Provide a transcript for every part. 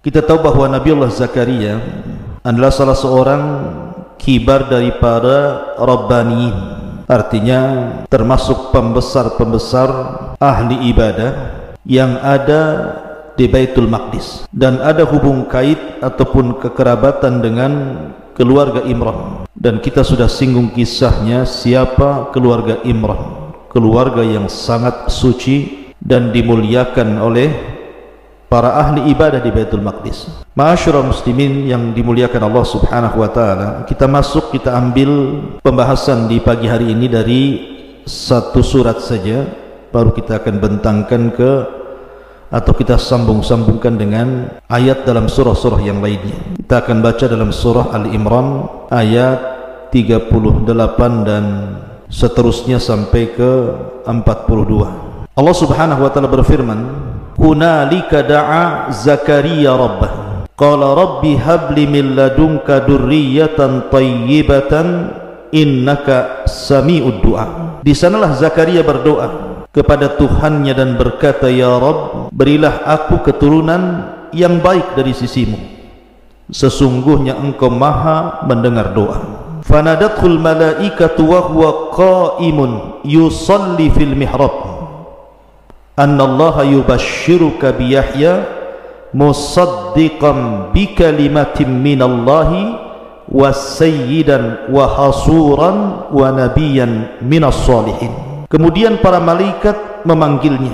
Kita tahu bahwa Nabiullah Zakaria adalah salah seorang kibar daripada Rabbaniyin, artinya termasuk pembesar-pembesar ahli ibadah yang ada di Baitul Maqdis dan ada hubung kait ataupun kekerabatan dengan keluarga Imran. Dan kita sudah singgung kisahnya, siapa keluarga Imran, keluarga yang sangat suci dan dimuliakan oleh para ahli ibadah di Baitul Maqdis. Ma'asyiral muslimin yang dimuliakan Allah Subhanahu wa taala, kita ambil pembahasan di pagi hari ini dari satu surat saja, baru kita akan bentangkan atau kita sambung-sambungkan dengan ayat dalam surah-surah yang lainnya. Kita akan baca dalam surah Al-Imran ayat 38 dan seterusnya sampai ke 42. Allah Subhanahu wa taala berfirman, "Hunalika da'a Zakaria rabbah, qala rabbi habli min ladunka dzurriyyatan thayyibatan innaka sami'ud du'a." Di sanalah Zakaria berdoa kepada Tuhannya dan berkata, "Ya Rabb, berilah aku keturunan yang baik dari sisimu. Sesungguhnya Engkau Maha mendengar doa." Fanadatul malaikatu wa huwa qa'imun yusalli fil mihrab, "Anna Allah yubashshiruka bi Yahya musaddiqan bi kalimatin minallahi wa sayyidan wa hasuran wa nabiyyan minas salihin." Kemudian para malaikat memanggilnya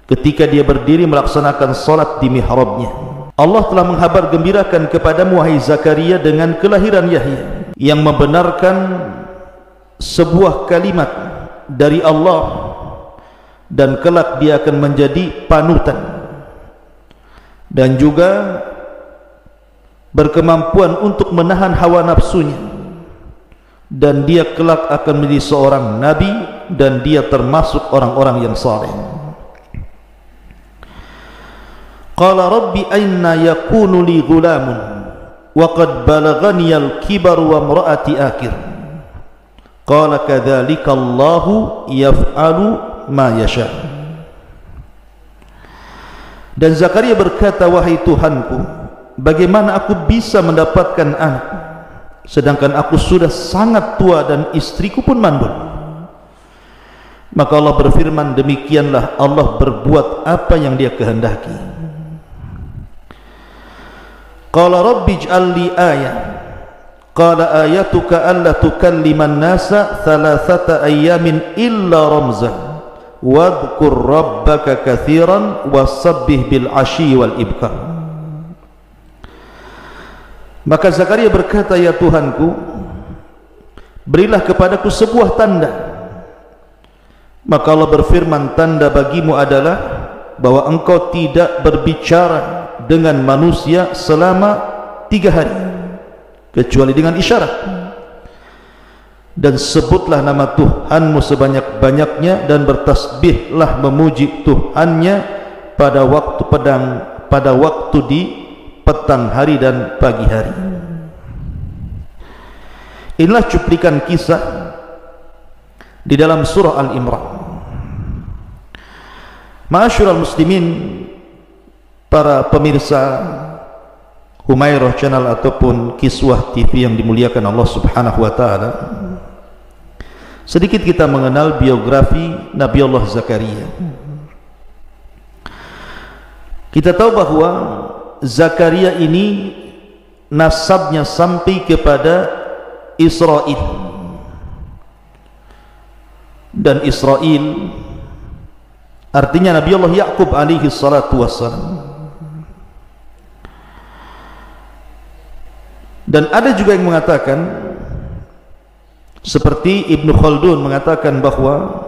ketika dia berdiri melaksanakan salat di mihrabnya. Allah telah menghabar gembirakan kepadamu wahai Zakaria dengan kelahiran Yahya yang membenarkan sebuah kalimat dari Allah, dan kelak dia akan menjadi panutan dan juga berkemampuan untuk menahan hawa nafsunya, dan dia kelak akan menjadi seorang nabi dan dia termasuk orang-orang yang saleh. Qala rabbi aina yakunu li ghulamun wa qad balaghani al-kibar wa imraati akir. Qala kadzalika Allahu yaf'alu ma yasha. Dan Zakaria berkata, "Wahai Tuhanku, bagaimana aku bisa mendapatkan anak sedangkan aku sudah sangat tua dan istriku pun mandul?" Maka Allah berfirman, demikianlah Allah berbuat apa yang dia kehendaki. Qala rabbi ij'al li ayah. Qala ayatuka alla tukalliman nasa thalathata ayyamin illa ramzan wadhkur rabbaka katsiran wasabbih bil ashi wal ibkar. Maka Zakaria berkata, "Ya Tuhanku, berilah kepadaku sebuah tanda." Maka Allah berfirman, tanda bagimu adalah bahwa engkau tidak berbicara dengan manusia selama 3 hari kecuali dengan isyarat, dan sebutlah nama Tuhanmu sebanyak-banyaknya dan bertasbihlah memuji Tuhannya pada waktu di petang hari dan pagi hari. Inilah cuplikan kisah di dalam surah Al-Imran. Ma'asyiral muslimin, para pemirsa Humairah Channel ataupun Kiswah TV yang dimuliakan Allah Subhanahu wa taala, sedikit kita mengenal biografi Nabiullah Zakaria. Kita tahu bahwa Zakaria ini nasabnya sampai kepada Israel, dan Israel artinya Nabiullah Ya'qub alaihi salatu wassalam. Dan ada juga yang mengatakan, seperti Ibnu Khaldun mengatakan bahwa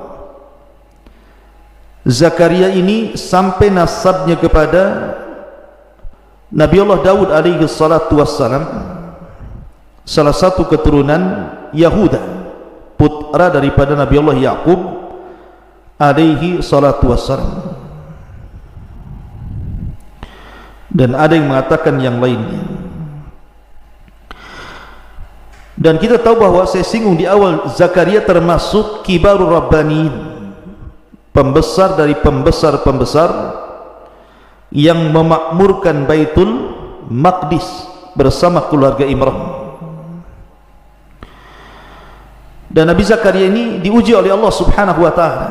Zakaria ini sampai nasabnya kepada Nabiullah Daud alaihi salatu wassalam, salah satu keturunan Yahuda, putra daripada Nabiullah Ya'qub alaihi salatu wassalam. Dan ada yang mengatakan yang lainnya. Dan kita tahu bahwa saya singgung di awal, Zakaria termasuk kibarur rabbaniin, pembesar dari pembesar-pembesar yang memakmurkan Baitul Maqdis bersama keluarga Imran. Dan Nabi Zakaria ini diuji oleh Allah Subhanahu wa taala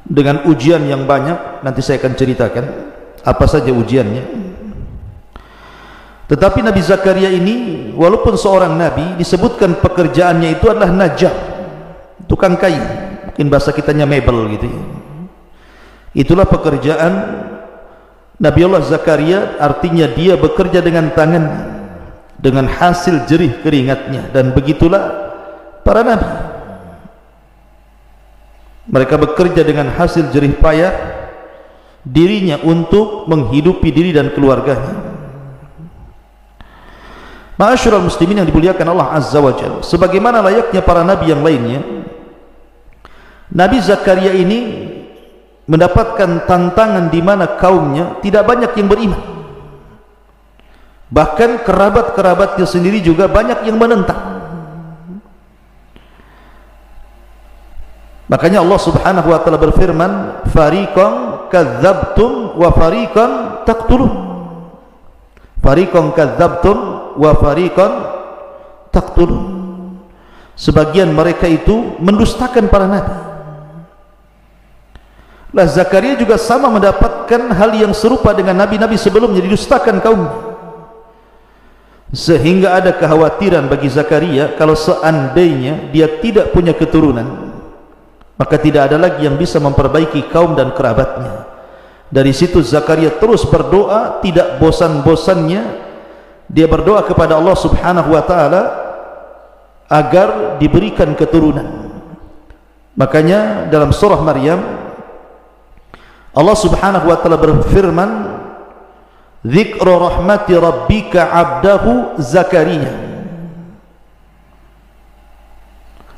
dengan ujian yang banyak. Nanti saya akan ceritakan apa saja ujiannya. Tetapi Nabi Zakaria ini walaupun seorang nabi, disebutkan pekerjaannya itu adalah najjar, tukang kayu, mungkin bahasa kitanya mebel gitu ya. Itulah pekerjaan Nabi Allah Zakaria, artinya dia bekerja dengan tangan, dengan hasil jerih keringatnya. Dan begitulah para nabi, mereka bekerja dengan hasil jerih payah dirinya untuk menghidupi diri dan keluarganya. Ma'asyiral muslimin yang dimuliakan Allah Azza wa Jalla, sebagaimana layaknya para nabi yang lainnya, Nabi Zakaria ini mendapatkan tantangan di mana kaumnya tidak banyak yang beriman. Bahkan kerabat-kerabatnya sendiri juga banyak yang menentang. Makanya Allah Subhanahu wa taala berfirman, "Fariqan kadzdzabtum wa fariqan taqtulun." Fariqan kadzdzabtum wa fariqan taqtulun. Sebagian mereka itu mendustakan para nabi. Lah Zakaria juga sama mendapatkan hal yang serupa dengan nabi-nabi sebelumnya, didustakan kaumnya. Sehingga ada kekhawatiran bagi Zakaria, kalau seandainya dia tidak punya keturunan, maka tidak ada lagi yang bisa memperbaiki kaum dan kerabatnya. Dari situ Zakaria terus berdoa, tidak bosan-bosannya dia berdoa kepada Allah Subhanahu wa taala agar diberikan keturunan. Makanya dalam surah Maryam Allah Subhanahu wa taala berfirman, "Dzikru rahmati rabbika 'abdahu Zakaria."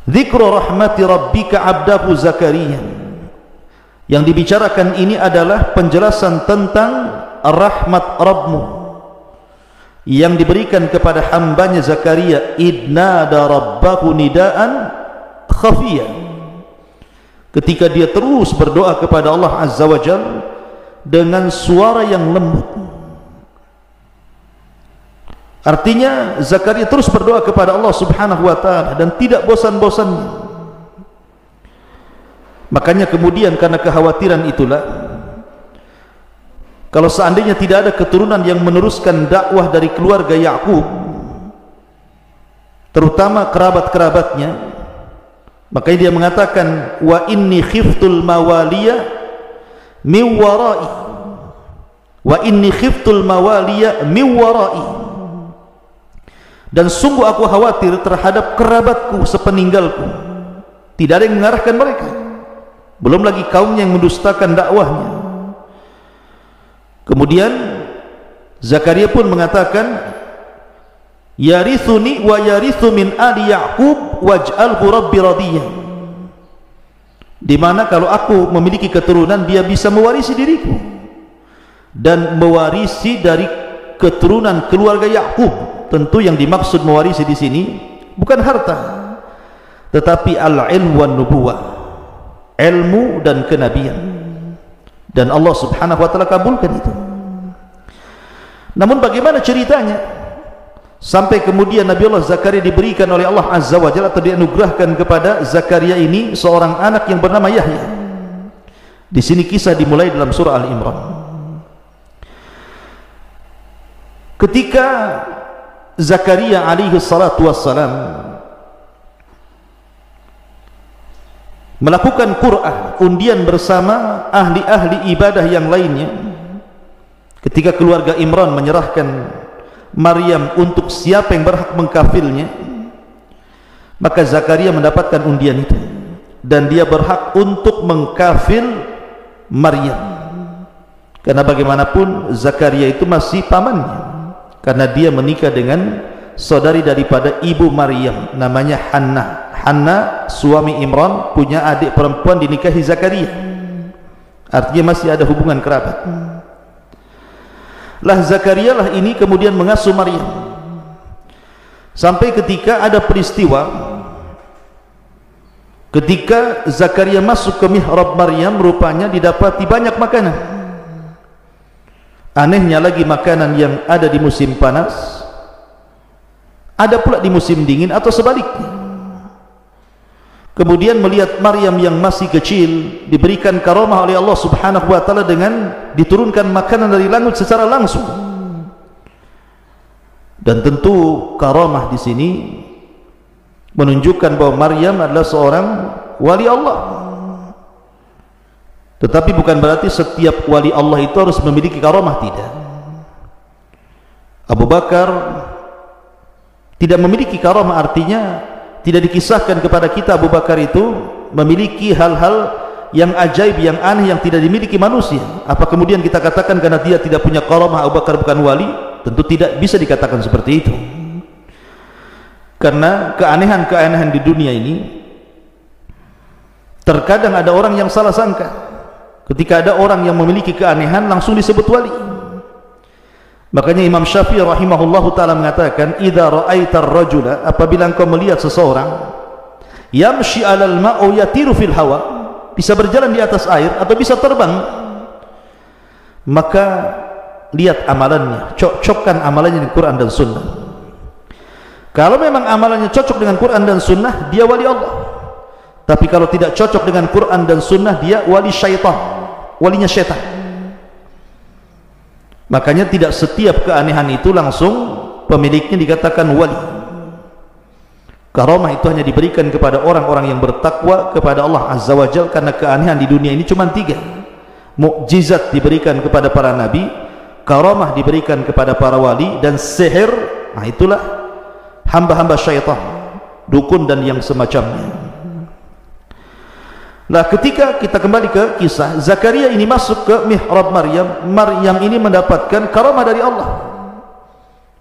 Dzikru rahmati rabbika 'abdahu Zakaria. Yang dibicarakan ini adalah penjelasan tentang rahmat Rabbmu yang diberikan kepada hambanya Zakaria. Idnada rabbahu nidaan khafiyya, ketika dia terus berdoa kepada Allah Azza wa Jalla dengan suara yang lembut. Artinya Zakaria terus berdoa kepada Allah Subhanahu wa taala dan tidak bosan-bosannya. Makanya kemudian karena kekhawatiran itulah, kalau seandainya tidak ada keturunan yang meneruskan dakwah dari keluarga Yakub, terutama kerabat-kerabatnya, makanya dia mengatakan, "Wa inni khiftul mawaliya min wara'i, wa inni khiftul mawaliya min wara'i." Dan sungguh aku khawatir terhadap kerabatku sepeninggalku, tidak ada yang mengarahkan mereka, belum lagi kaumnya yang mendustakan dakwahnya. Kemudian Zakaria pun mengatakan, "Yarithuni wa yarithu min ali Ya'qub waj'alhu rabbi radiyah." Di mana kalau aku memiliki keturunan, dia bisa mewarisi diriku dan mewarisi dari keturunan keluarga Yakub. Tentu yang dimaksud mewarisi di sini bukan harta, tetapi al-ilm wan nubuwah, ilmu dan kenabian. Dan Allah Subhanahu wa taala kabulkan itu. Namun bagaimana ceritanya sampai kemudian Nabi Allah Zakaria diberikan oleh Allah Azza wa Jalla, atau dianugerahkan kepada Zakaria ini seorang anak yang bernama Yahya. Di sini kisah dimulai dalam surah Al-Imran. Ketika Zakaria alaihi salatu wassalam melakukan Qur'an, undian bersama ahli-ahli ibadah yang lainnya, ketika keluarga Imran menyerahkan Maryam untuk siapa yang berhak mengkafilnya, maka Zakaria mendapatkan undian itu dan dia berhak untuk mengkafil Maryam, karena bagaimanapun Zakaria itu masih pamannya, karena dia menikah dengan saudari daripada ibu Maryam, namanya Hannah. Hannah suami Imran punya adik perempuan dinikahi Zakaria, artinya masih ada hubungan kerabat. Lah Zakaria lah ini kemudian mengasuh Maryam sampai ketika ada peristiwa ketika Zakaria masuk ke mihrab Maryam, rupanya didapati banyak makanan. Anehnya lagi, makanan yang ada di musim panas ada pula di musim dingin atau sebaliknya. Kemudian melihat Maryam yang masih kecil diberikan karamah oleh Allah Subhanahu wa taala dengan diturunkan makanan dari langit secara langsung. Dan tentu karamah di sini menunjukkan bahwa Maryam adalah seorang wali Allah. Tetapi bukan berarti setiap wali Allah itu harus memiliki karamah, tidak. Abu Bakar tidak memiliki karamah, artinya tidak dikisahkan kepada kita Abu Bakar itu memiliki hal-hal yang ajaib, yang aneh, yang tidak dimiliki manusia. Apa kemudian kita katakan karena dia tidak punya karamah Abu Bakar bukan wali? Tentu tidak bisa dikatakan seperti itu. Karena keanehan-keanehan di dunia ini terkadang ada orang yang salah sangka. Ketika ada orang yang memiliki keanehan langsung disebut wali. Makanya Imam Syafi'i rahimahullahu ta'ala mengatakan, idza ra'aitar rajula, apabila engkau melihat seseorang yamshi 'alal ma'u yatiru fil hawa, bisa berjalan di atas air atau bisa terbang, maka lihat amalannya, cocokkan amalannya dengan Quran dan Sunnah. Kalau memang amalannya cocok dengan Quran dan Sunnah, dia wali Allah. Tapi kalau tidak cocok dengan Quran dan Sunnah, dia wali syaitan, walinya syaitan. Makanya tidak setiap keanehan itu langsung pemiliknya dikatakan wali. Karamah itu hanya diberikan kepada orang-orang yang bertakwa kepada Allah Azza wa Jalla, karena keanehan di dunia ini cuma 3. Mukjizat diberikan kepada para nabi, karamah diberikan kepada para wali, dan sihir, nah itulah hamba-hamba syaitan, dukun dan yang semacamnya. Nah, ketika kita kembali ke kisah Zakaria ini masuk ke mihrab Maryam, Maryam ini mendapatkan karamah dari Allah,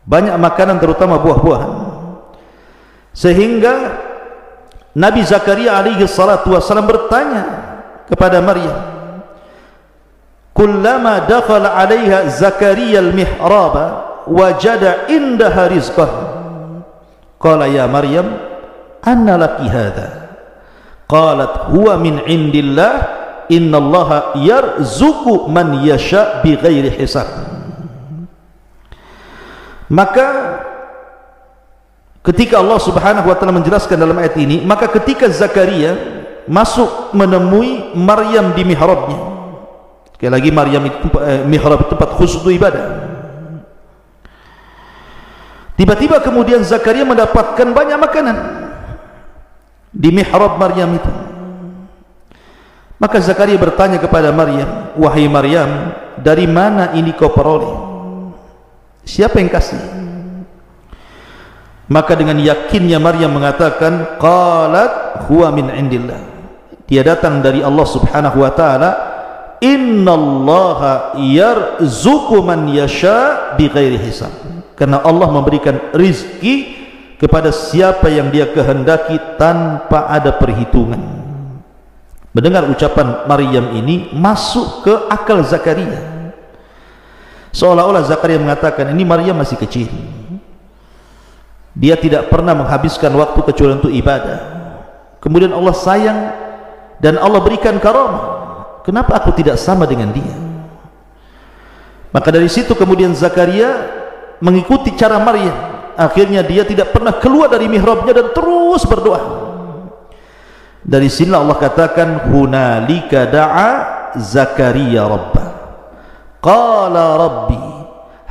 banyak makanan terutama buah-buahan, sehingga Nabi Zakaria alaihi salatu wassalam bertanya kepada Maryam, kullama dakhala 'alaiha Zakaria al-mihraba wajada indaha rizqan qala ya Maryam anna laki hadha qalat huwa min indillah innallaha yarzuqu man yasha bighairi hisab. Maka ketika Allah Subhanahu wa taala menjelaskan dalam ayat ini, maka ketika Zakaria masuk menemui Maryam di mihrabnya, sekali lagi Maryam itu mihrab tempat khusus untuk ibadah, tiba-tiba kemudian Zakaria mendapatkan banyak makanan di mihrab Maryam itu. Maka Zakaria bertanya kepada Maryam, wahai Maryam, dari mana ini kau peroleh? Siapa yang kasih? Maka dengan yakinnya Maryam mengatakan, qalat huwa min indillah, dia datang dari Allah Subhanahu wa taala, innallaha yarzuqu man yasha bighairi hisab, karena Allah memberikan rizki kepada siapa yang dia kehendaki tanpa ada perhitungan. Mendengar ucapan Maryam ini masuk ke akal Zakaria, seolah-olah Zakaria mengatakan, ini Maryam masih kecil, dia tidak pernah menghabiskan waktu kecuali untuk ibadah, kemudian Allah sayang dan Allah berikan karamah, kenapa aku tidak sama dengan dia? Maka dari situ kemudian Zakaria mengikuti cara Maryam. Akhirnya dia tidak pernah keluar dari mihrabnya dan terus berdoa. Dari sini Allah katakan, hunalika da'a Zakaria rabbah qala rabbi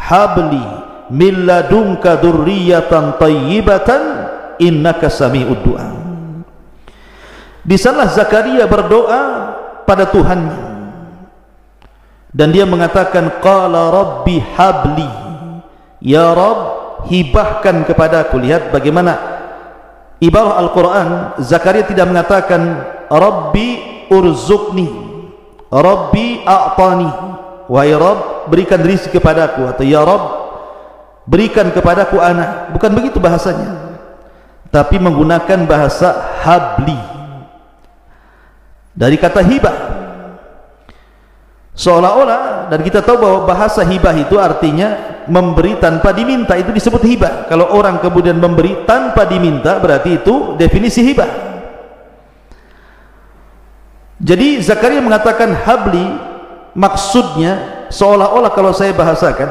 habli min ladunka dzurriyyatan thayyibatan innaka sami'ud du'a. Di sana Zakaria berdoa pada Tuhannya dan dia mengatakan, qala rabbi habli, ya Rabb, hibahkan kepadaku. Lihat bagaimana ibarah Al-Quran. Zakaria tidak mengatakan Rabbi urzuqni, Rabbi a'tani, wahai Rabb berikan rizki kepadaku, atau ya Rabb berikan kepadaku anak. Bukan begitu bahasanya, tapi menggunakan bahasa habli dari kata hibah, seolah-olah, dan kita tahu bahwa bahasa hibah itu artinya memberi tanpa diminta, itu disebut hibah. Kalau orang kemudian memberi tanpa diminta, berarti itu definisi hibah. Jadi Zakaria mengatakan habli, maksudnya seolah-olah kalau saya bahasakan,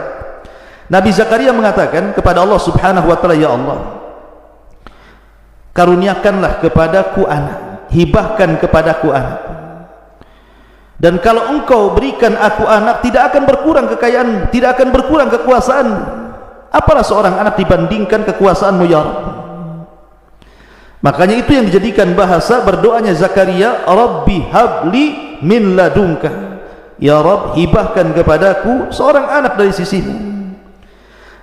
Nabi Zakaria mengatakan kepada Allah Subhanahu wa taala, ya Allah, karuniakanlah kepadaku anak, hibahkan kepadaku anak. Dan kalau engkau berikan aku anak, tidak akan berkurang kekayaan, tidak akan berkurang kekuasaan. Apalah seorang anak dibandingkan kekuasaanmu ya Rabb. Makanya itu yang dijadikan bahasa berdoanya Zakaria, Rabbi habli min ladunka, ya Rabb, hibahkan kepadaku seorang anak dari sisimu,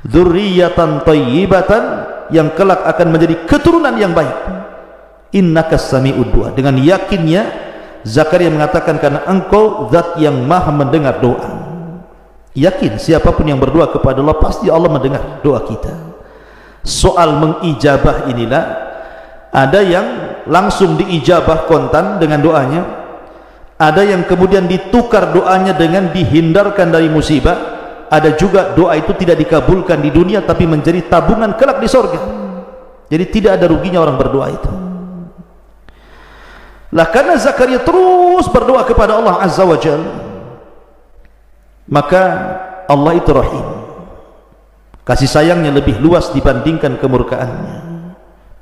dzurriyyatan thayyibatan, yang kelak akan menjadi keturunan yang baik. Innaka sami'ud du'a. Dengan yakinnya Zakaria mengatakan, karena engkau zat yang maha mendengar doa. Yakin siapapun yang berdoa kepada Allah, pasti Allah mendengar doa kita. Soal mengijabah inilah, ada yang langsung diijabah kontan dengan doanya, ada yang kemudian ditukar doanya dengan dihindarkan dari musibah, ada juga doa itu tidak dikabulkan di dunia tapi menjadi tabungan kelak di sorga. Jadi tidak ada ruginya orang berdoa itu. Lah karena Zakaria terus berdoa kepada Allah Azza wa Jalla, maka Allah itu rahim, kasih sayangnya lebih luas dibandingkan kemurkaannya.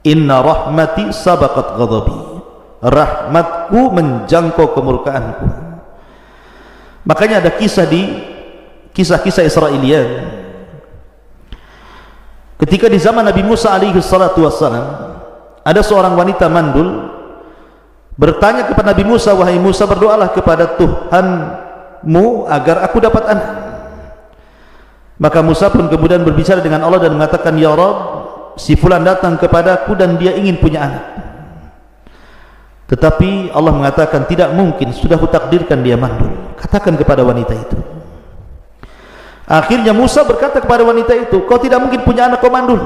Inna rahmati sabaqat ghadabi, rahmatku menjangkau kemurkaanku. Makanya ada kisah di kisah-kisah Israiliyat, ketika di zaman Nabi Musa alaihi salatu wassalam, ada seorang wanita mandul bertanya kepada Nabi Musa, wahai Musa, berdoalah kepada Tuhanmu agar aku dapat anak. Maka Musa pun kemudian berbicara dengan Allah dan mengatakan, ya Rabb, si fulan datang kepadaku dan dia ingin punya anak. Tetapi Allah mengatakan, tidak mungkin, sudah kutakdirkan dia mandul. Katakan kepada wanita itu. Akhirnya Musa berkata kepada wanita itu, kau tidak mungkin punya anak, kau mandul.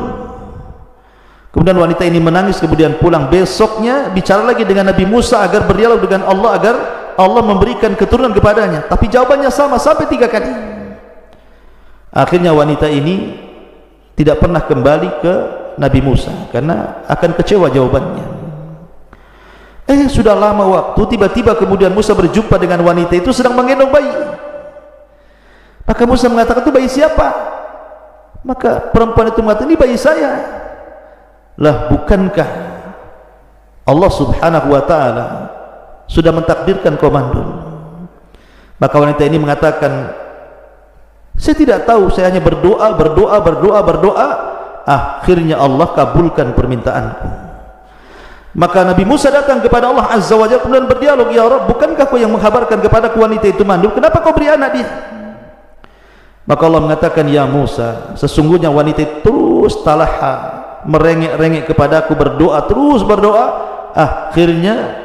Kemudian wanita ini menangis, kemudian pulang. Besoknya bicara lagi dengan Nabi Musa agar berdialog dengan Allah, agar Allah memberikan keturunan kepadanya. Tapi jawabannya sama sampai 3 kali. Akhirnya wanita ini tidak pernah kembali ke Nabi Musa karena akan kecewa jawabannya. Sudah lama waktu, tiba-tiba kemudian Musa berjumpa dengan wanita itu sedang menggendong bayi. Maka Musa mengatakan, itu bayi siapa? Maka perempuan itu mengatakan, ini bayi saya. Lah, bukankah Allah Subhanahu wa ta'ala sudah mentakdirkan kau mandul? Maka wanita ini mengatakan, saya tidak tahu, saya hanya berdoa. Akhirnya Allah kabulkan permintaanku. Maka Nabi Musa datang kepada Allah Azza wa Jalla kemudian berdialog, ya Rabb, bukankah kau yang menghabarkan kepadaku wanita itu mandul? Kenapa kau beri anak dia? Maka Allah mengatakan, ya Musa, sesungguhnya wanita itu terus talaha, merengek-rengek kepadaku, berdoa, terus berdoa. Akhirnya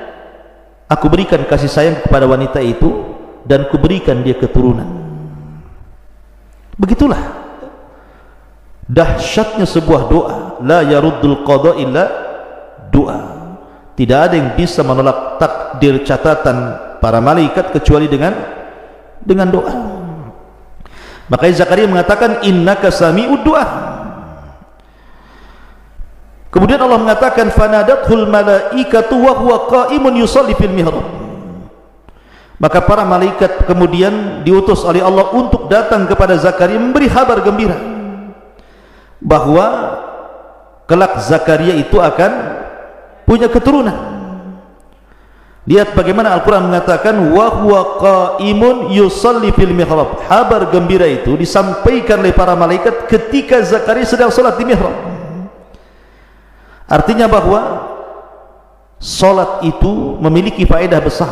aku berikan kasih sayang kepada wanita itu dan kuberikan dia keturunan. Begitulah dahsyatnya sebuah doa. La yaruddul qada illa doa. Tidak ada yang bisa menolak takdir catatan para malaikat kecuali dengan doa. Makanya Zakaria mengatakan, innaka sami'ud du'a. Kemudian Allah mengatakan, fanadathul malaikatu wa huwa qa'imun yusalli fil mihrab. Maka para malaikat kemudian diutus oleh Allah untuk datang kepada Zakaria memberi kabar gembira bahwa kelak Zakaria itu akan punya keturunan. Lihat bagaimana Al-Quran mengatakan, wa huwa qa'imun yusalli fil mihrab. Kabar gembira itu disampaikan oleh para malaikat ketika Zakaria sedang salat di mihrab. Artinya bahwa salat itu memiliki faedah besar,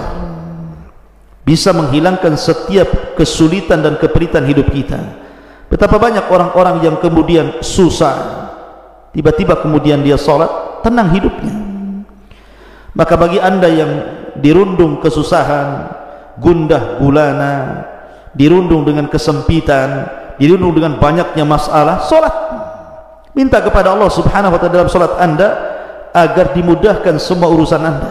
bisa menghilangkan setiap kesulitan dan keperitan hidup kita. Betapa banyak orang-orang yang kemudian susah, tiba-tiba kemudian dia salat, tenang hidupnya. Maka bagi anda yang dirundung kesusahan, gundah gulana, dirundung dengan kesempitan, dirundung dengan banyaknya masalah, salat. Minta kepada Allah Subhanahu wa ta'ala dalam salat anda agar dimudahkan semua urusan anda.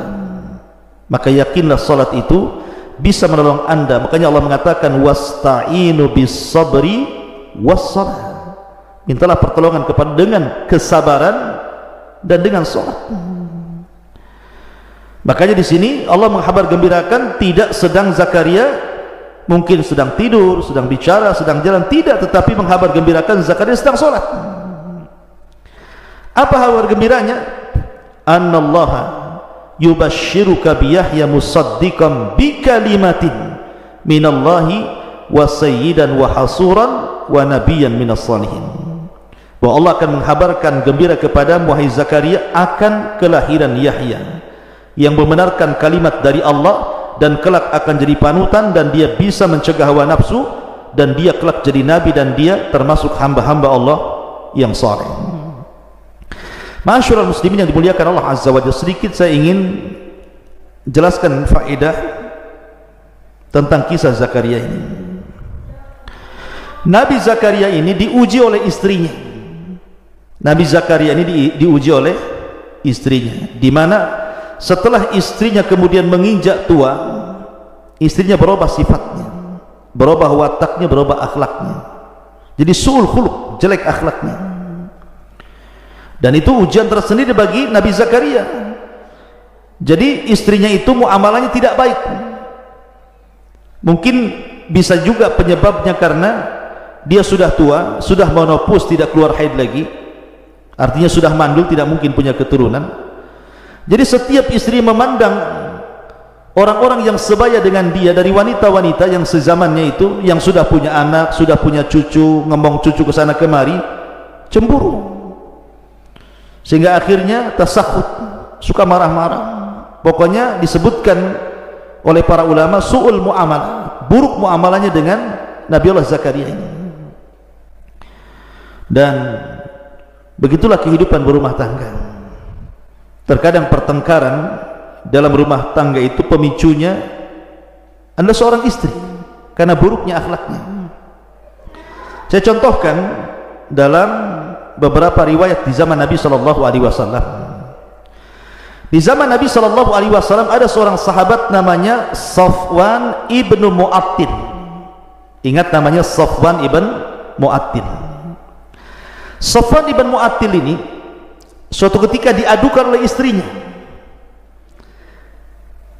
Maka yakinlah salat itu bisa menolong anda. Makanya Allah mengatakan, wasta'inu bis sabri was salat. Mintalah pertolongan kepada dengan kesabaran dan dengan salat. Makanya di sini Allah menghabar gembirakan tidak sedang Zakaria mungkin sedang tidur, sedang bicara, sedang jalan, tidak, tetapi menghabar gembirakan Zakaria sedang sholat. Apa kabar gembiranya? Annallaha yubashshiruka biyahya musaddiqan bikalimatin minallahi wa sayyidan wa hasuran wa nabiyyan minas salihin. Bahwa Allah akan menghabarkan gembira kepada wahai Zakaria akan kelahiran Yahya yang membenarkan kalimat dari Allah dan kelak akan jadi panutan, dan dia bisa mencegah hawa nafsu, dan dia kelak jadi nabi, dan dia termasuk hamba-hamba Allah yang saleh. Ma'asyiral muslimin yang dimuliakan Allah Azza wa Jalla, sedikit saya ingin jelaskan faedah tentang kisah Zakaria ini. Nabi Zakaria ini diuji oleh istrinya. Nabi Zakaria ini diuji oleh istrinya, di mana setelah istrinya kemudian menginjak tua, istrinya berubah sifatnya, berubah wataknya, berubah akhlaknya, jadi su'ul khuluq, jelek akhlaknya. Dan itu ujian tersendiri bagi Nabi Zakaria. Jadi istrinya itu muamalahnya tidak baik. Mungkin bisa juga penyebabnya karena dia sudah tua, sudah menopause, tidak keluar haid lagi, artinya sudah mandul, tidak mungkin punya keturunan. Jadi setiap istri memandang orang-orang yang sebaya dengan dia dari wanita-wanita yang sezamannya itu, yang sudah punya anak, sudah punya cucu, ngomong cucu ke sana kemari, cemburu. Sehingga akhirnya tasakhut, suka marah-marah. Pokoknya disebutkan oleh para ulama su'ul mu'amalah, buruk muamalahnya dengan Nabiullah Zakaria ini. Dan begitulah kehidupan berumah tangga. Terkadang pertengkaran dalam rumah tangga itu pemicunya adalah seorang istri karena buruknya akhlaknya. Saya contohkan dalam beberapa riwayat di zaman Nabi Shallallahu Alaihi Wasallam. Di zaman Nabi Shallallahu Alaihi Wasallam ada seorang sahabat namanya Safwan ibnu Mu'attil. Ingat namanya Safwan ibn Mu'attil. Safwan ibn Mu'attil ini suatu ketika diadukan oleh istrinya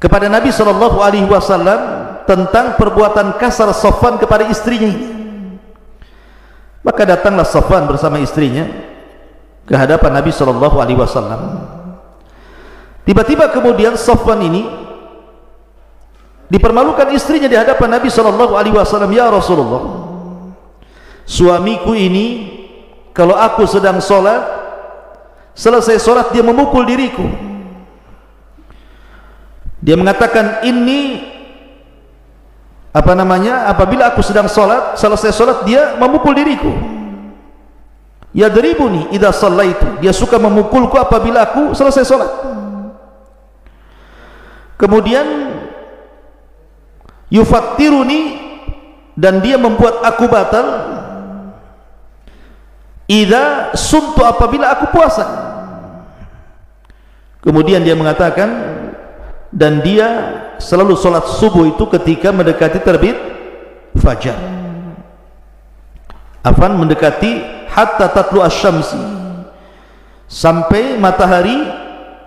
kepada Nabi Shallallahu Alaihi Wasallam tentang perbuatan kasar Safwan kepada istrinya ini. Maka datanglah Safwan bersama istrinya ke hadapan Nabi Shallallahu Alaihi Wasallam. Tiba-tiba kemudian Safwan ini dipermalukan istrinya di hadapan Nabi Shallallahu Alaihi Wasallam. Ya Rasulullah, suamiku ini kalau aku sedang sholat, selesai sholat dia memukul diriku. Dia mengatakan ini apabila aku sedang sholat, selesai sholat dia memukul diriku. Yadribuni idza shallaitu, dia suka memukulku apabila aku selesai sholat. Kemudian yufattiruni, dan dia membuat aku batal idza sumtu, apabila aku puasa. Kemudian dia mengatakan, dan dia selalu sholat subuh itu ketika mendekati terbit fajar, mendekati hatta tatlu asyamsi, sampai matahari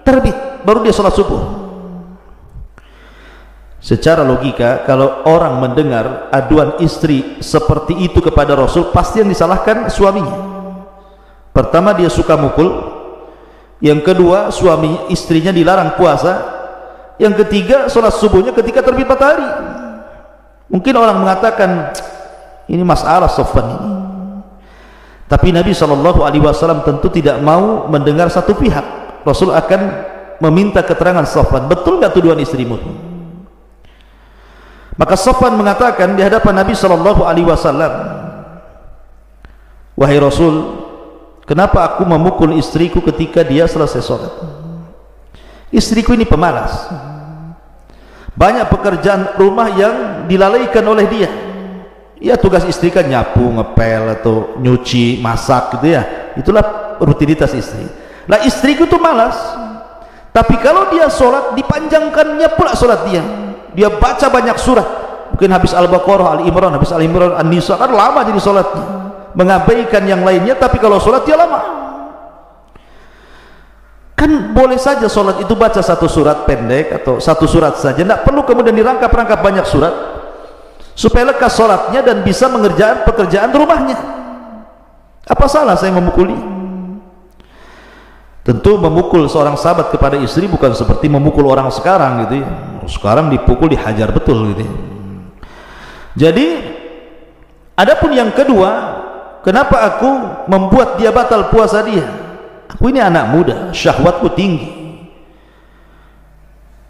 terbit baru dia sholat subuh. Secara logika, kalau orang mendengar aduan istri seperti itu kepada Rasul, pasti yang disalahkan suaminya. Pertama, dia suka mukul. Yang kedua, istrinya dilarang puasa. Yang ketiga, sholat subuhnya ketika terbit matahari. Mungkin orang mengatakan ini masalah Safwan ini, tapi Nabi SAW tentu tidak mau mendengar satu pihak. Rasul akan meminta keterangan Safwan, betul nggak tuduhan istrimu? Maka Safwan mengatakan di hadapan Nabi SAW, wahai Rasul, kenapa aku memukul istriku ketika dia selesai sholat? Istriku ini pemalas, banyak pekerjaan rumah yang dilalaikan oleh dia. Ya, tugas istri kan nyapu, ngepel, atau nyuci, masak gitu ya. Itulah rutinitas istri. Lah istriku tuh malas, tapi kalau dia sholat, dipanjangkannya pula sholat dia. Dia baca banyak surat, mungkin habis Al-Baqarah, Al-Imran, habis Al-Imran, An-Nisa, kan lama jadi sholatnya, mengabaikan yang lainnya. Tapi kalau sholat dia lama. Kan boleh saja sholat itu baca satu surat pendek atau satu surat saja, tidak perlu kemudian dirangkap-rangkap banyak surat. supaya lekas sholatnya dan bisa mengerjakan pekerjaan rumahnya. Apa salah saya memukuli? Tentu memukul seorang sahabat kepada istri bukan seperti memukul orang sekarang gitu ya. Sekarang dipukul dihajar betul gitu ya. Jadi adapun yang kedua, kenapa aku membuat dia batal puasa dia? Aku ini anak muda, syahwatku tinggi.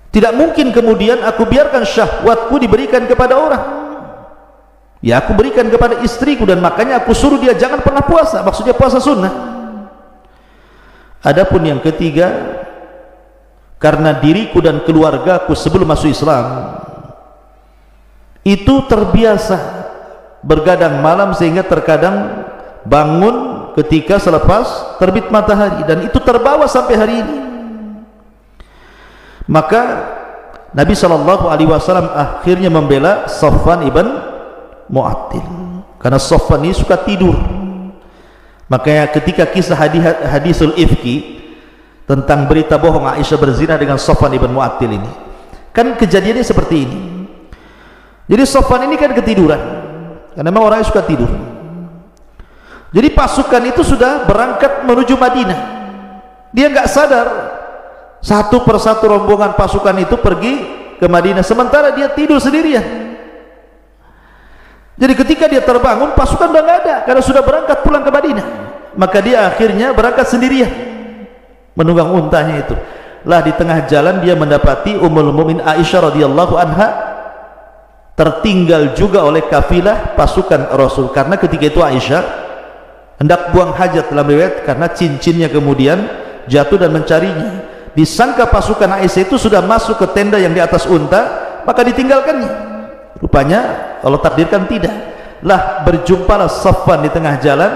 Tidak mungkin kemudian aku biarkan syahwatku diberikan kepada orang. Ya aku berikan kepada istriku, dan makanya aku suruh dia jangan pernah puasa, maksudnya puasa sunnah. Adapun yang ketiga, karena diriku dan keluargaku sebelum masuk Islam itu terbiasa bergadang malam, sehingga terkadang bangun ketika selepas terbit matahari, dan itu terbawa sampai hari ini. Maka Nabi SAW akhirnya membela Safwan ibn Mu'attil, karena Safwan ini suka tidur. Makanya ketika kisah hadisul ifki tentang berita bohong Aisyah berzina dengan Safwan ibn Mu'attil ini, kan kejadiannya seperti ini. Jadi Safwan ini kan ketiduran, karena memang orangnya suka tidur. Jadi pasukan itu sudah berangkat menuju Madinah, dia nggak sadar satu persatu rombongan pasukan itu pergi ke Madinah, sementara dia tidur sendirian. Jadi ketika dia terbangun, pasukan udah nggak ada karena sudah berangkat pulang ke Madinah. Maka dia akhirnya berangkat sendirian, menunggang untanya itu. Lah di tengah jalan dia mendapati Ummul Mukminin Aisyah radhiyallahu anha tertinggal juga oleh kafilah pasukan Rasul, karena ketika itu Aisyah hendak buang hajat dalam riwayat, karena cincinnya kemudian jatuh dan mencarinya. Disangka pasukan Aisyah itu sudah masuk ke tenda yang di atas unta, maka ditinggalkannya. Rupanya Allah takdirkan tidak. Lah berjumpalah Safwan di tengah jalan,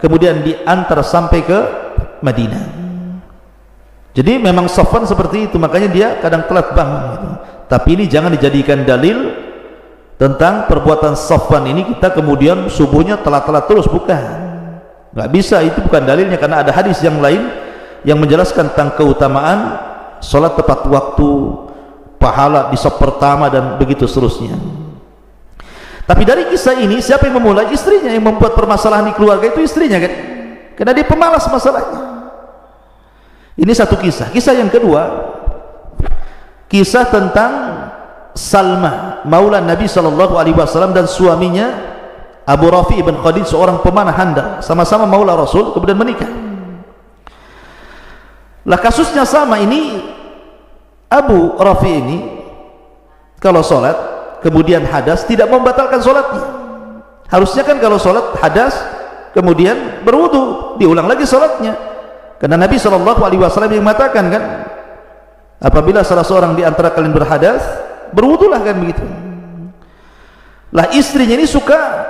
kemudian diantar sampai ke Madinah. Jadi memang Safwan seperti itu, makanya dia kadang telat bangun gitu. Tapi ini jangan dijadikan dalil tentang perbuatan Safwan ini kita kemudian subuhnya telat-telat terus, bukan. Nggak bisa, itu bukan dalilnya, karena ada hadis yang lain yang menjelaskan tentang keutamaan sholat tepat waktu, pahala di saf pertama, dan begitu seterusnya. Tapi dari kisah ini siapa yang memulai? Istrinya. Yang membuat permasalahan di keluarga itu istrinya kan, karena dia pemalas masalahnya. Ini satu kisah. Kisah yang kedua, kisah tentang Salma maula Nabi SAW dan suaminya Abu Rafi ibn Khadij, seorang pemanah handal, sama-sama maula Rasul, kemudian menikah. Lah kasusnya sama ini. Abu Rafi ini kalau sholat kemudian hadas tidak membatalkan sholatnya. Harusnya kan kalau sholat hadas kemudian berwudu, diulang lagi sholatnya, karena Nabi SAW yang mengatakan kan, apabila salah seorang di antara kalian berhadas, berwudulah, kan begitu. Lah istrinya ini suka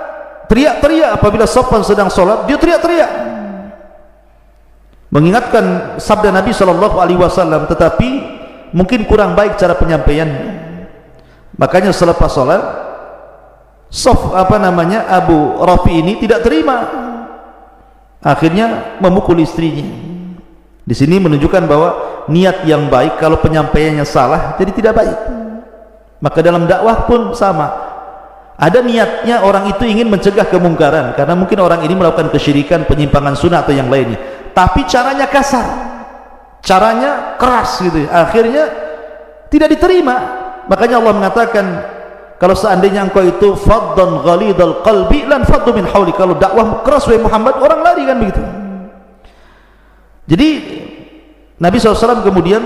teriak-teriak apabila Safwan sedang sholat, dia teriak-teriak mengingatkan sabda Nabi SAW, tetapi mungkin kurang baik cara penyampaiannya. Makanya selepas sholat Abu Rafi ini tidak terima, akhirnya memukul istrinya. Di sini menunjukkan bahwa niat yang baik kalau penyampaiannya salah jadi tidak baik. Maka dalam dakwah pun sama, ada niatnya orang itu ingin mencegah kemungkaran, karena mungkin orang ini melakukan kesyirikan, penyimpangan sunnah atau yang lainnya, tapi caranya kasar, caranya keras gitu, akhirnya tidak diterima. Makanya Allah mengatakan, kalau seandainya engkau itu faddan ghalidal qalbi lan faddu min hawli, kalau dakwah keras wahai Muhammad, orang lari, kan begitu. Jadi Nabi SAW kemudian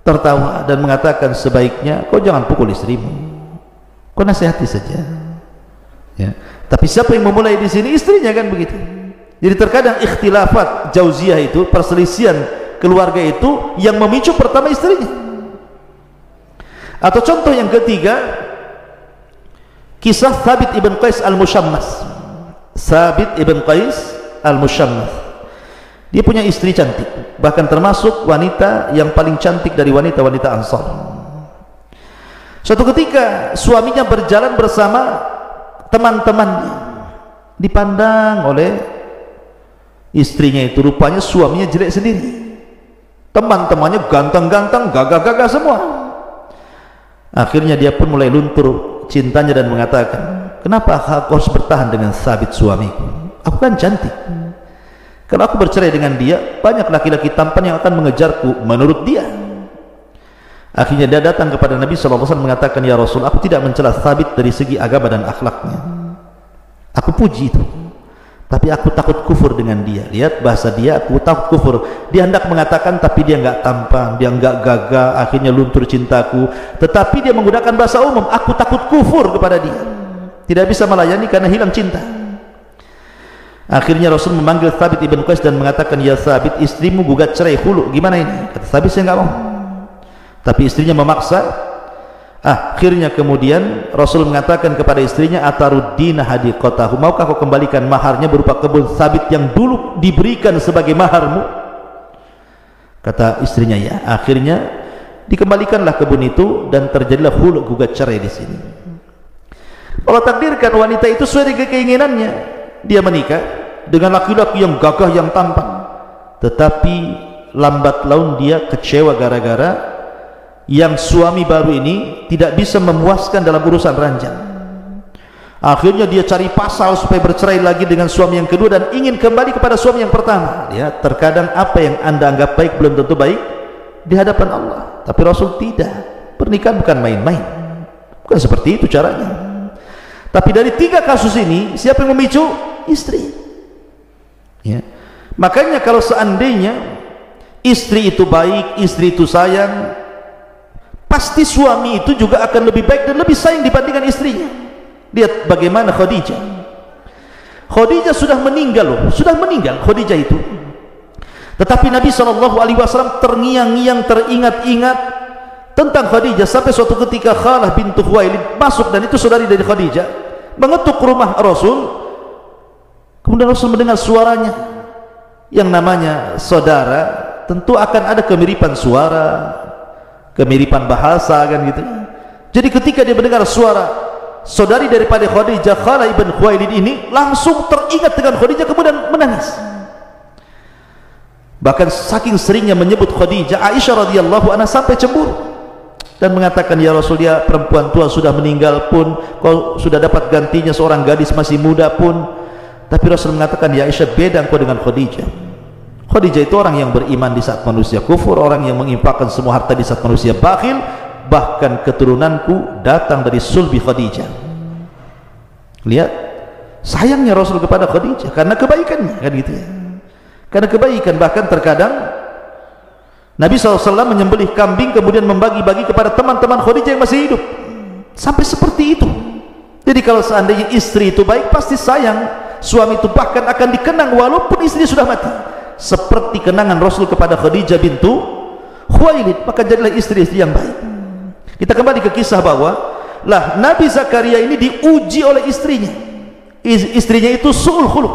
tertawa dan mengatakan, sebaiknya kau jangan pukul istrimu, kau nasihati saja ya. Tapi siapa yang memulai di sini? Istrinya, kan begitu. Jadi terkadang ikhtilafat jauziyah itu, perselisihan keluarga itu yang memicu pertama istrinya. Atau contoh yang ketiga, kisah Thabit ibn Qais al-Mushammas. Thabit ibn Qais al-Mushammas, dia punya istri cantik, bahkan termasuk wanita yang paling cantik dari wanita-wanita Ansar. Suatu ketika suaminya berjalan bersama teman-temannya, dipandang oleh istrinya itu, rupanya suaminya jelek sendiri, teman-temannya ganteng-ganteng, gagah-gagah semua. Akhirnya dia pun mulai luntur cintanya dan mengatakan, kenapa aku harus bertahan dengan Sabit suamiku? Aku kan cantik. Kalau aku bercerai dengan dia, banyak laki-laki tampan yang akan mengejarku menurut dia. Akhirnya dia datang kepada Nabi SAW mengatakan, ya Rasul, aku tidak mencela Sabit dari segi agama dan akhlaknya. Aku puji itu, tapi aku takut kufur dengan dia. Lihat bahasa dia, aku takut kufur. Dia hendak mengatakan, tapi dia enggak tampan, dia enggak gagah, akhirnya luntur cintaku. Tetapi dia menggunakan bahasa umum, aku takut kufur kepada dia, tidak bisa melayani karena hilang cinta. Akhirnya Rasul memanggil Thabit ibn Qais dan mengatakan, ya Thabit, istrimu gugat cerai khulu, gimana ini? Kata Thabit, saya enggak mau. Tapi istrinya memaksa. Akhirnya kemudian Rasul mengatakan kepada istrinya, ataruddina hadiqatahu, maukah kau kembalikan maharnya berupa kebun Thabit yang dulu diberikan sebagai maharmu? Kata istrinya, ya. Akhirnya dikembalikanlah kebun itu dan terjadilah khulu, gugat cerai di sini. Allah takdirkan wanita itu sesuai dengan keinginannya. Dia menikah dengan laki-laki yang gagah, yang tampan, tetapi lambat laun dia kecewa gara-gara yang suami baru ini tidak bisa memuaskan dalam urusan ranjang. Akhirnya dia cari pasal supaya bercerai lagi dengan suami yang kedua dan ingin kembali kepada suami yang pertama. Ya, terkadang apa yang anda anggap baik belum tentu baik di hadapan Allah. Tapi Rasul tidak. Pernikahan bukan main-main, bukan seperti itu caranya. Tapi dari 3 kasus ini, siapa yang memicu? Istri. Ya. Makanya kalau seandainya istri itu baik, istri itu sayang, pasti suami itu juga akan lebih baik dan lebih sayang dibandingkan istrinya. Lihat bagaimana Khadijah. Khadijah sudah meninggal loh, sudah meninggal Khadijah itu. Tetapi Nabi SAW terngiang-ngiang, teringat-ingat tentang Khadijah sampai suatu ketika Khalah bintu Khuwailid masuk, dan itu saudari dari Khadijah, mengetuk rumah Rasul. Kemudian Rasul mendengar suaranya, yang namanya saudara tentu akan ada kemiripan suara, kemiripan bahasa kan gitu. Jadi ketika dia mendengar suara saudari daripada Khadijah, Khalah ibn Khuwailid ini, langsung teringat dengan Khadijah kemudian menangis. Bahkan saking seringnya menyebut Khadijah, Aisyah radhiyallahu anha sampai cemburu dan mengatakan, ya Rasul, dia perempuan tua sudah meninggal pun kau sudah dapat gantinya seorang gadis masih muda pun. Tapi Rasul mengatakan, ya Aisyah, beda engkau dengan Khadijah. Khadijah itu orang yang beriman di saat manusia kufur, orang yang menginfakkan semua harta di saat manusia bakhil. Bahkan keturunanku datang dari sulbi Khadijah. Lihat sayangnya Rasul kepada Khadijah karena kebaikannya, kan gitu ya. Karena kebaikan, bahkan terkadang Nabi SAW menyembelih kambing kemudian membagi-bagi kepada teman-teman Khadijah yang masih hidup. Sampai seperti itu. Jadi kalau seandainya istri itu baik, pasti sayang suami itu, bahkan akan dikenang walaupun istri sudah mati, seperti kenangan Rasul kepada Khadijah bintu Khuwailid. Maka jadilah istri-istri yang baik. Kita kembali ke kisah bahwa lah Nabi Zakaria ini diuji oleh istrinya. Istrinya itu su'ul khuluq,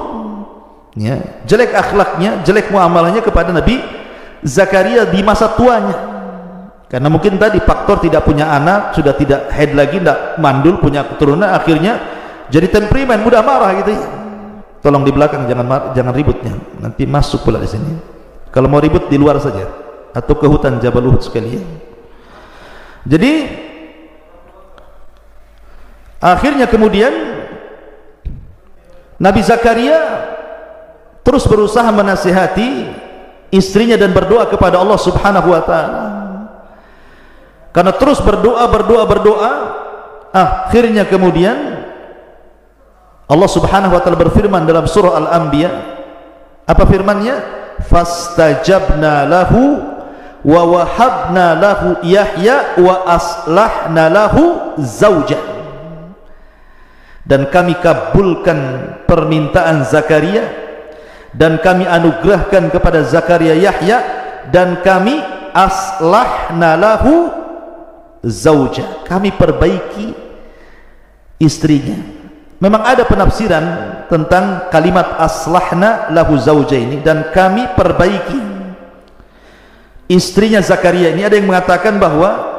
ya, jelek akhlaknya, jelek muamalahnya kepada Nabi Zakaria di masa tuanya. Karena mungkin tadi faktor tidak punya anak, sudah tidak haid lagi, tidak mandul, punya keturunan, akhirnya jadi temperamen, mudah marah gitu ya. Tolong di belakang jangan ributnya, nanti masuk pula di sini. Kalau mau ribut di luar saja atau ke hutan Jabal Uhud sekalian. Jadi akhirnya kemudian Nabi Zakaria terus berusaha menasihati istrinya dan berdoa kepada Allah Subhanahu wa taala. Karena terus berdoa, akhirnya kemudian Allah Subhanahu wa taala berfirman dalam surah Al-Anbiya. Apa firman-Nya? Fastajabna lahu wa wahabna lahu Yahya wa aslahna lahu zawja. Dan kami kabulkan permintaan Zakaria, dan kami anugerahkan kepada Zakaria Yahya, dan kami aslahna lahu zawja, kami perbaiki istrinya. Memang ada penafsiran tentang kalimat aslahna lahu zawja ini, dan kami perbaiki istrinya Zakaria ini. Ada yang mengatakan bahwa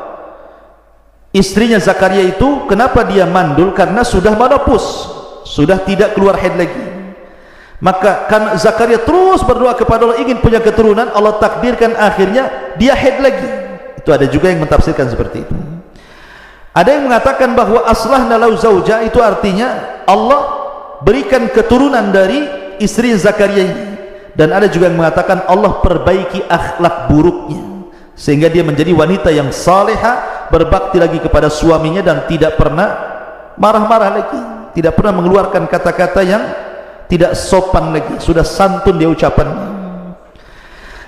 istrinya Zakaria itu kenapa dia mandul, karena sudah menopause, sudah tidak keluar haid lagi. Maka kan Zakaria terus berdoa kepada Allah ingin punya keturunan, Allah takdirkan akhirnya dia haid lagi. Itu ada juga yang mentafsirkan seperti itu. Ada yang mengatakan bahwa aslahna lau zauja itu artinya Allah berikan keturunan dari istri Zakaria ini. Dan ada juga yang mengatakan Allah perbaiki akhlak buruknya sehingga dia menjadi wanita yang salehah, berbakti lagi kepada suaminya dan tidak pernah marah-marah lagi, tidak pernah mengeluarkan kata-kata yang tidak sopan lagi, sudah santun dia ucapannya.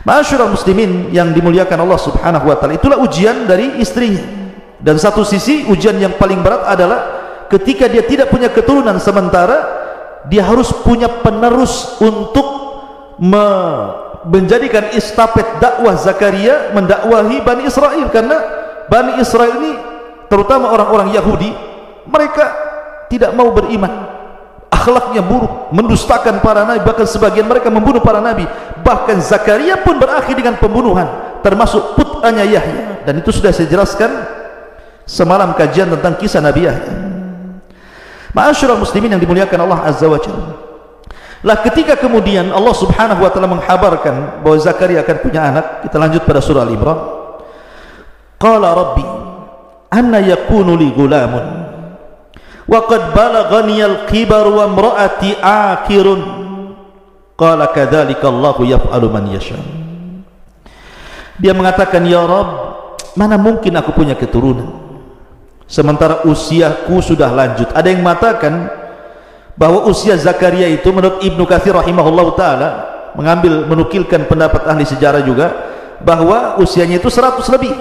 Ma'asyiral muslimin yang dimuliakan Allah Subhanahu wa taala, itulah ujian dari istrinya. Dan satu sisi ujian yang paling berat adalah ketika dia tidak punya keturunan, sementara dia harus punya penerus untuk menjadikan estafet dakwah Zakaria mendakwahi Bani Israel. Karena Bani Israel ini terutama orang-orang Yahudi, mereka tidak mau beriman, akhlaknya buruk, mendustakan para nabi, bahkan sebagian mereka membunuh para nabi. Bahkan Zakaria pun berakhir dengan pembunuhan, termasuk putranya Yahya, dan itu sudah saya jelaskan semalam kajian tentang kisah Nabi Yahya. Ma'asyiral muslimin yang dimuliakan Allah Azza wa Jalla, lah ketika kemudian Allah Subhanahu wa taala menghabarkan bahwa Zakaria akan punya anak, kita lanjut pada surah Al-Imran. Qala rabbi anna yakunu li gulamun wa qad balaghani al-kibar wa imraati aqirun qala kadzalika Allahu yaf'alu man yasha. Dia mengatakan, ya Rabb, mana mungkin aku punya keturunan sementara usiaku sudah lanjut. Ada yang mengatakan bahwa usia Zakaria itu menurut Ibnu Katsir rahimahullah ta'ala menukilkan pendapat ahli sejarah juga, bahwa usianya itu 100 lebih,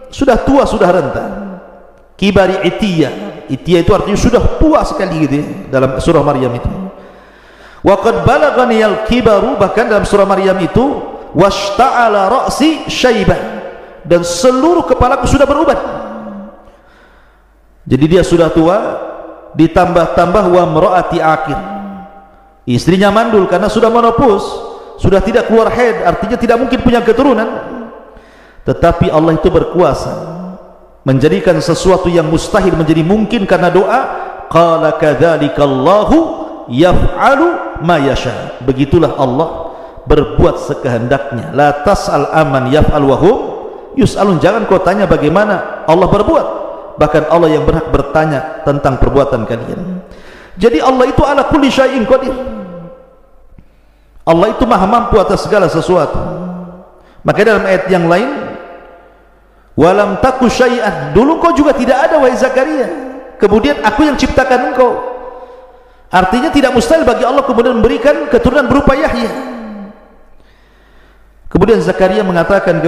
sudah tua, sudah renta. Kibari itiyah, itiyah itu artinya sudah tua sekali gitu ya, dalam surah Maryam itu. Wa qad balaghani al-kibaru, bahkan dalam surah Maryam itu washta'ala ra'si syaibah, dan seluruh kepalaku sudah beruban. Jadi dia sudah tua, ditambah-tambah wa mraati aqir, istrinya mandul karena sudah menopause, sudah tidak keluar haid, artinya tidak mungkin punya keturunan. Tetapi Allah itu berkuasa menjadikan sesuatu yang mustahil menjadi mungkin karena doa. Qala kadzalika Allahu yaf'alu ma yasha, begitulah Allah berbuat sekehendaknya. La tas'al aman yaf'al wa hum yus'alun, jangan kau tanya bagaimana Allah berbuat, bahkan Allah yang berhak bertanya tentang perbuatan kalian. Jadi Allah itu ala kulli syai'in qadir, Allah itu maha mampu atas segala sesuatu. Maka dalam ayat yang lain, walam taku syai'an, dulu kau juga tidak ada wahai Zakaria, kemudian aku yang ciptakan engkau. Artinya tidak mustahil bagi Allah kemudian memberikan keturunan berupa Yahya. Kemudian Zakaria mengatakan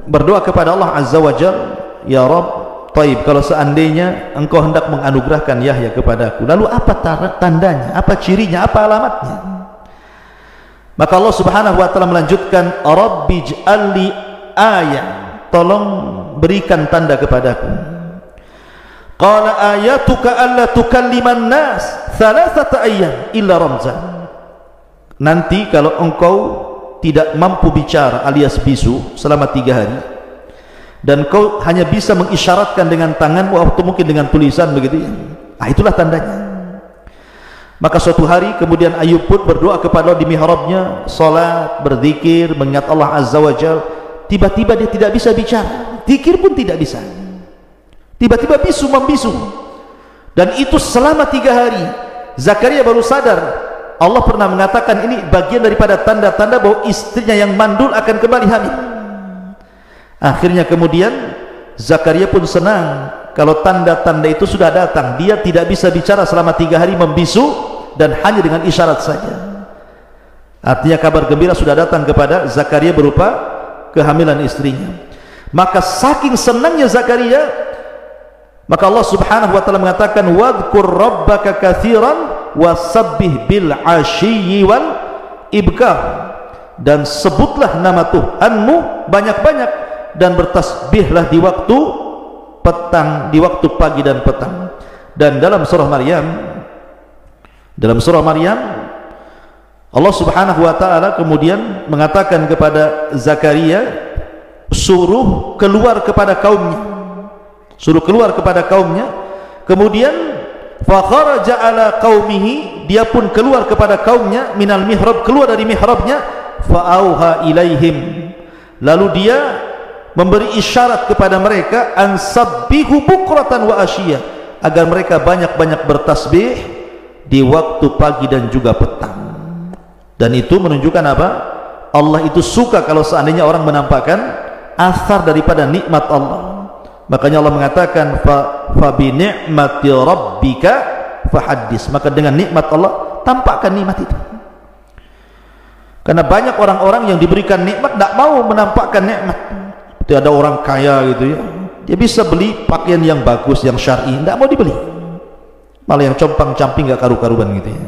berdoa kepada Allah Azza wa Jalla, ya Rabb, taib, kalau seandainya engkau hendak menganugerahkan Yahya kepadaku, lalu apa tandanya, apa cirinya, apa alamatnya? Maka Allah Subhanahu wa taala melanjutkan, Rabbi ij'alli ayah, tolong berikan tanda kepadaku. Qala ayatuka alla tukalliman nas thalathata ayyam illa ramzan, nanti kalau engkau tidak mampu bicara alias bisu selama 3 hari, dan kau hanya bisa mengisyaratkan dengan tanganmu atau mungkin dengan tulisan begitu ya, nah itulah tandanya. Maka suatu hari kemudian Ayub pun berdoa kepada Allah di mihrabnya, salat, berzikir, mengingat Allah Azza wa Jalla. Tiba-tiba dia tidak bisa bicara, zikir pun tidak bisa, tiba-tiba bisu membisu, dan itu selama 3 hari. Zakaria baru sadar, Allah pernah mengatakan ini bagian daripada tanda-tanda bahwa istrinya yang mandul akan kembali hamil. Akhirnya kemudian Zakaria pun senang kalau tanda-tanda itu sudah datang. Dia tidak bisa bicara selama 3 hari, membisu dan hanya dengan isyarat saja. Artinya kabar gembira sudah datang kepada Zakaria berupa kehamilan istrinya. Maka saking senangnya Zakaria, maka Allah Subhanahu wa taala mengatakan, wadhkur rabbaka katsiran wasabbih bil ashiyyi wal ibkar, dan sebutlah nama Tuhanmu banyak-banyak dan bertasbihlah di waktu petang, di waktu pagi dan petang. Dan dalam surah Maryam Allah Subhanahu wa taala kemudian mengatakan kepada Zakaria, suruh keluar kepada kaumnya, kemudian fa kharaja ala qaumihi, dia pun keluar kepada kaumnya, minal mihrab, keluar dari mihrabnya, fa auha ilaihim, lalu dia memberi isyarat kepada mereka ansabbihu bukratan wa asyiya, agar mereka banyak-banyak bertasbih di waktu pagi dan juga petang. Dan itu menunjukkan apa? Allah itu suka kalau seandainya orang menampakkan asar daripada nikmat Allah. Makanya Allah mengatakan fa bi ni'mati rabbika fahaddis, maka dengan nikmat Allah tampakkan nikmat itu. Karena banyak orang-orang yang diberikan nikmat tidak mau menampakkan nikmat. Seperti ada orang kaya gitu ya, dia bisa beli pakaian yang bagus, yang syar'i, tidak mau dibeli, malah yang compang-camping nggak karu-karuan gitu ya.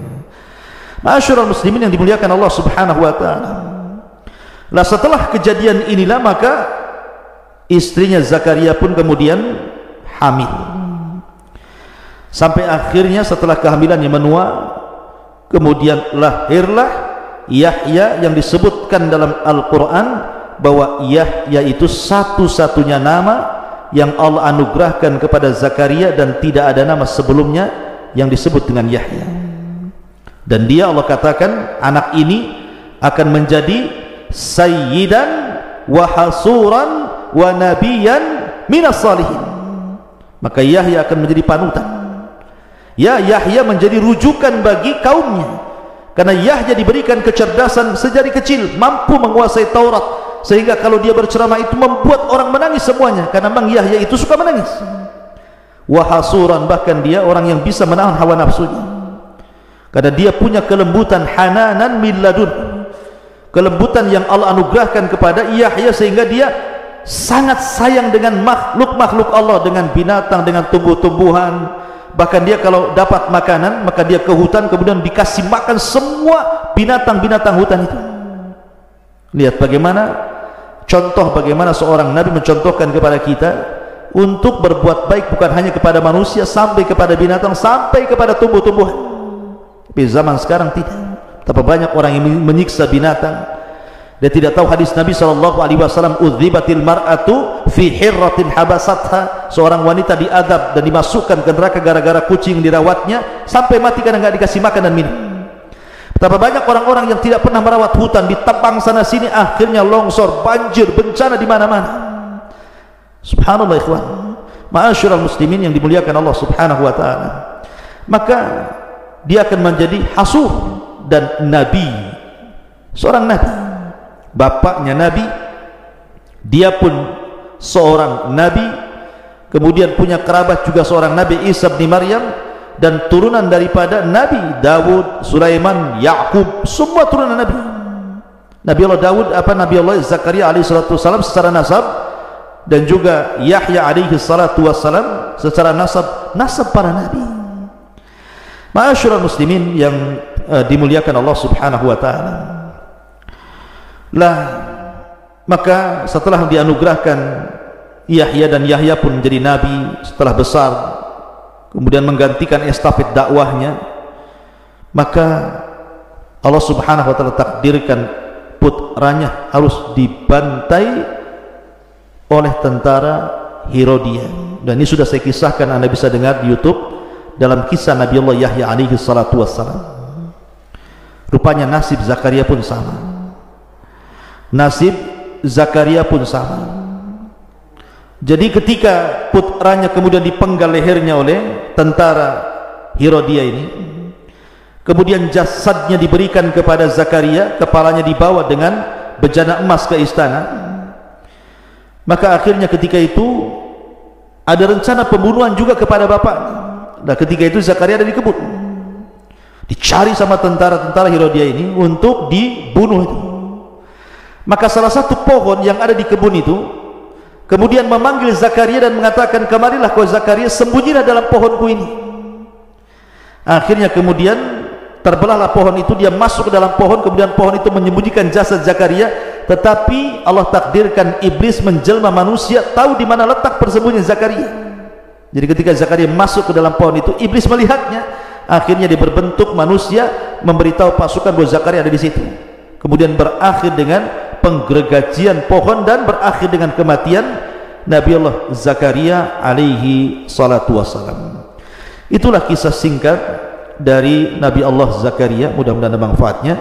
Ma'asyiral muslimin yang dimuliakan Allah Subhanahu wa taala. Nah, setelah kejadian inilah maka istrinya Zakaria pun kemudian hamil. Sampai akhirnya setelah kehamilannya menua, kemudian lahirlah Yahya yang disebutkan dalam Al-Quran bahwa Yahya itu satu-satunya nama yang Allah anugerahkan kepada Zakaria dan tidak ada nama sebelumnya yang disebut dengan Yahya. Dan dia Allah katakan anak ini akan menjadi sayyidan wa hasuran wa nabiyan minas salihin. Maka Yahya akan menjadi panutan. Ya, Yahya menjadi rujukan bagi kaumnya, karena Yahya diberikan kecerdasan sejak kecil, mampu menguasai Taurat, sehingga kalau dia berceramah itu membuat orang menangis semuanya, karena memang Yahya itu suka menangis. Wa hasuran, bahkan dia orang yang bisa menahan hawa nafsunya, karena dia punya kelembutan, hananan min ladun, kelembutan yang Allah anugerahkan kepada Yahya, sehingga dia sangat sayang dengan makhluk-makhluk Allah, dengan binatang, dengan tumbuh-tumbuhan. Bahkan dia kalau dapat makanan maka dia ke hutan, kemudian dikasih makan semua binatang-binatang hutan itu. Lihat bagaimana contoh, bagaimana seorang Nabi mencontohkan kepada kita untuk berbuat baik bukan hanya kepada manusia, sampai kepada binatang, sampai kepada tumbuh-tumbuhan. Tapi zaman sekarang tidak. Betapa banyak orang yang menyiksa binatang. Dia tidak tahu hadis Nabi SAW, udzibatil mar'atu fi hirratin habasatha, seorang wanita diadab dan dimasukkan ke neraka gara-gara kucing dirawatnya sampai mati karena nggak dikasih makan dan minum. Betapa banyak orang-orang yang tidak pernah merawat hutan, ditebang sana sini, akhirnya longsor, banjir, bencana di mana-mana. Subhanallah ikhwan, ma'asyiral muslimin yang dimuliakan Allah Subhanahu wa taala. Maka dia akan menjadi hasuh dan nabi, seorang nabi. Bapaknya nabi, dia pun seorang nabi, kemudian punya kerabat juga seorang nabi, Isa bin Maryam, dan turunan daripada Nabi Dawud, Sulaiman, Yakub, semua turunan nabi. Nabi Allah Dawud, Nabi Allah Zakaria alaihi salatu wassalam secara nasab, dan juga Yahya alaihi salatu wassalam secara nasab para nabi. Ma'asyiral muslimin yang dimuliakan Allah Subhanahu wa taala. Lah, maka setelah dianugerahkan Yahya, dan Yahya pun menjadi nabi setelah besar, kemudian menggantikan estafet dakwahnya, maka Allah Subhanahu wa taala takdirkan putranya harus dibantai oleh tentara Herodia. Dan ini sudah saya kisahkan, Anda bisa dengar di YouTube dalam kisah Nabi Allah Yahya alaihi salatu wassalam. Rupanya nasib Zakaria pun sama. Nasib Zakaria pun sama. Jadi ketika putranya kemudian dipenggal lehernya oleh tentara Herodia ini, kemudian jasadnya diberikan kepada Zakaria, kepalanya dibawa dengan bejana emas ke istana. Maka akhirnya ketika itu ada rencana pembunuhan juga kepada bapaknya. Nah, ketika itu Zakaria ada di kebun, dicari sama tentara-tentara Herodia ini untuk dibunuh itu. Maka salah satu pohon yang ada di kebun itu kemudian memanggil Zakaria dan mengatakan, kemarilah kau Zakaria, sembunyilah dalam pohonku ini. Akhirnya kemudian terbelahlah pohon itu, dia masuk ke dalam pohon, kemudian pohon itu menyembunyikan jasad Zakaria. Tetapi Allah takdirkan iblis menjelma manusia, tahu di mana letak persembunyian Zakaria. Jadi ketika Zakaria masuk ke dalam pohon itu, iblis melihatnya, akhirnya dia berbentuk manusia, memberitahu pasukan bahwa Zakaria ada di situ. Kemudian berakhir dengan penggergajian pohon dan berakhir dengan kematian Nabi Allah Zakaria alaihi salatu wassalam. Itulah kisah singkat dari Nabi Allah Zakaria, mudah-mudahan ada manfaatnya.